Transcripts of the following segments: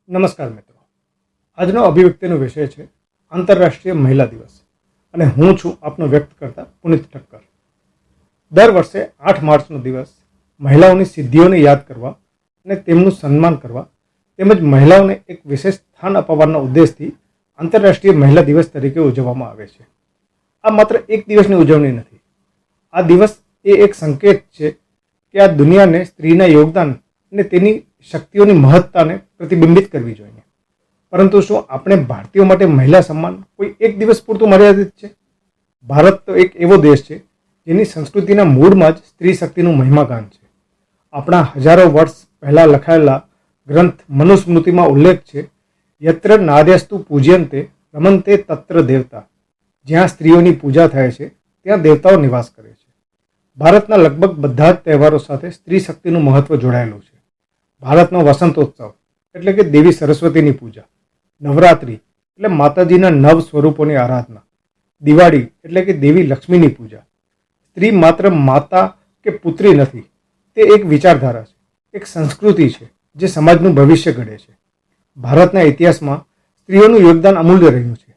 નમસ્કાર મિત્રો, આજનો અભિવ્યક્તિનો વિષય છે આંતરરાષ્ટ્રીય મહિલા દિવસ અને હું છું આપનો વ્યક્ત કરતા પુનિત ઠક્કર. દર વર્ષે 8 માર્ચનો દિવસ મહિલાઓની સિદ્ધિઓને યાદ કરવા અને તેમનું સન્માન કરવા તેમજ મહિલાઓને એક વિશેષ સ્થાન અપાવવાના ઉદ્દેશથી આંતરરાષ્ટ્રીય મહિલા દિવસ તરીકે ઉજવવામાં આવે છે. આ માત્ર એક દિવસની ઉજવણી નથી. આ દિવસ એ એક સંકેત છે કે આ દુનિયાને સ્ત્રીના યોગદાન અને તેની શક્તિઓની મહત્તાને પ્રતિબિંબિત કરવી જોઈએ. પરંતુ શું આપણે ભારતીયો માટે મહિલા સન્માન કોઈ એક દિવસ પૂરતું મર્યાદિત છે? ભારત તો એક એવો દેશ છે જેની સંસ્કૃતિના મૂળમાં જ સ્ત્રી શક્તિનું મહિમાગાન છે. આપણા હજારો વર્ષ પહેલાં લખાયેલા ગ્રંથ મનુસ્મૃતિમાં ઉલ્લેખ છે, યત્ર નાર્યસ્તુ પૂજ્યંતે રમંતે તત્ર દેવતા. જ્યાં સ્ત્રીઓની પૂજા થાય છે ત્યાં દેવતાઓ નિવાસ કરે છે. ભારતના લગભગ બધા જ તહેવારો સાથે સ્ત્રી શક્તિનું મહત્વ જોડાયેલું છે. ભારતનો વસંતોત્સવ એટલે કે દેવી સરસ્વતીની પૂજા, નવરાત્રિ એટલે માતાજીના નવ સ્વરૂપોની આરાધના, દિવાળી એટલે કે દેવી લક્ષ્મીની પૂજા. સ્ત્રી માત્ર માતા કે પુત્રી નથી, તે એક વિચારધારા છે, એક સંસ્કૃતિ છે જે સમાજનું ભવિષ્ય ઘડે છે. ભારતના ઇતિહાસમાં સ્ત્રીઓનું યોગદાન અમૂલ્ય રહ્યું છે.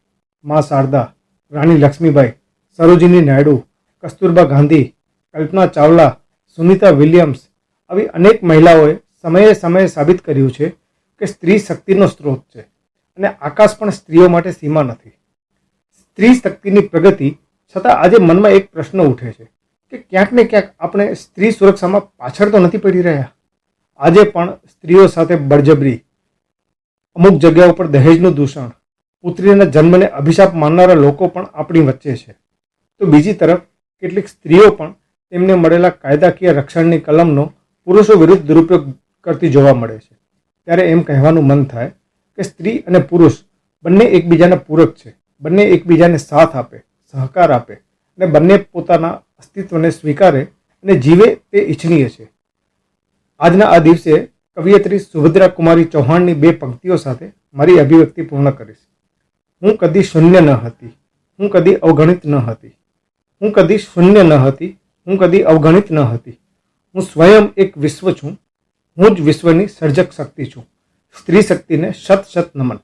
મા શારદા, રાણી લક્ષ્મીબાઈ, સરોજિની નાયડુ, કસ્તુરબા ગાંધી, કલ્પના ચાવલા, સુનિતા વિલિયમ્સ આવી અનેક મહિલાઓએ સમયે સમયે સાબિત કર્યું છે કે સ્ત્રી શક્તિનો સ્ત્રોત છે અને આકાશ પણ સ્ત્રીઓ માટે સીમા નથી. સ્ત્રી શક્તિની પ્રગતિ છતાં આજે મનમાં એક પ્રશ્ન ઉઠે છે કે ક્યાંક ને ક્યાંક આપણે સ્ત્રી સુરક્ષામાં પાછળ તો નથી પડી રહ્યા? આજે પણ સ્ત્રીઓ સાથે બળજબરી, અમુક જગ્યાઓ પર દહેજનું દૂષણ, પુત્રીના જન્મને અભિશાપ માનનારા લોકો પણ આપણી વચ્ચે છે. તો બીજી તરફ કેટલીક સ્ત્રીઓ પણ તેમને મળેલા કાયદાકીય રક્ષણની કલમનો પુરુષો વિરુદ્ધ દુરુપયોગ કરતી જોવા મળે છે. ત્યારે એમ કહેવાનું મન થાય કે સ્ત્રી અને પુરુષ બંને એકબીજાના પૂરક છે. બંને એકબીજાને સાથ આપે, સહકાર આપે અને બંને પોતાના અસ્તિત્વને સ્વીકારે અને જીવે તે ઇચ્છનીય છે. આજના આ દિવસે કવિયત્રી સુભદ્રા કુમારી ચૌહાણની 2 પંક્તિઓ સાથે મારી અભિવ્યક્તિ પૂર્ણ કરીશ. હું કદી શૂન્ય ન હતી, હું કદી અવગણિત ન હતી. હું કદી શૂન્ય ન હતી, હું કદી અવગણિત ન હતી. હું સ્વયં એક વિશ્વ છું, હું જ વિશ્વની સર્જક શક્તિ છું. સ્ત્રી શક્તિને શત શત નમન.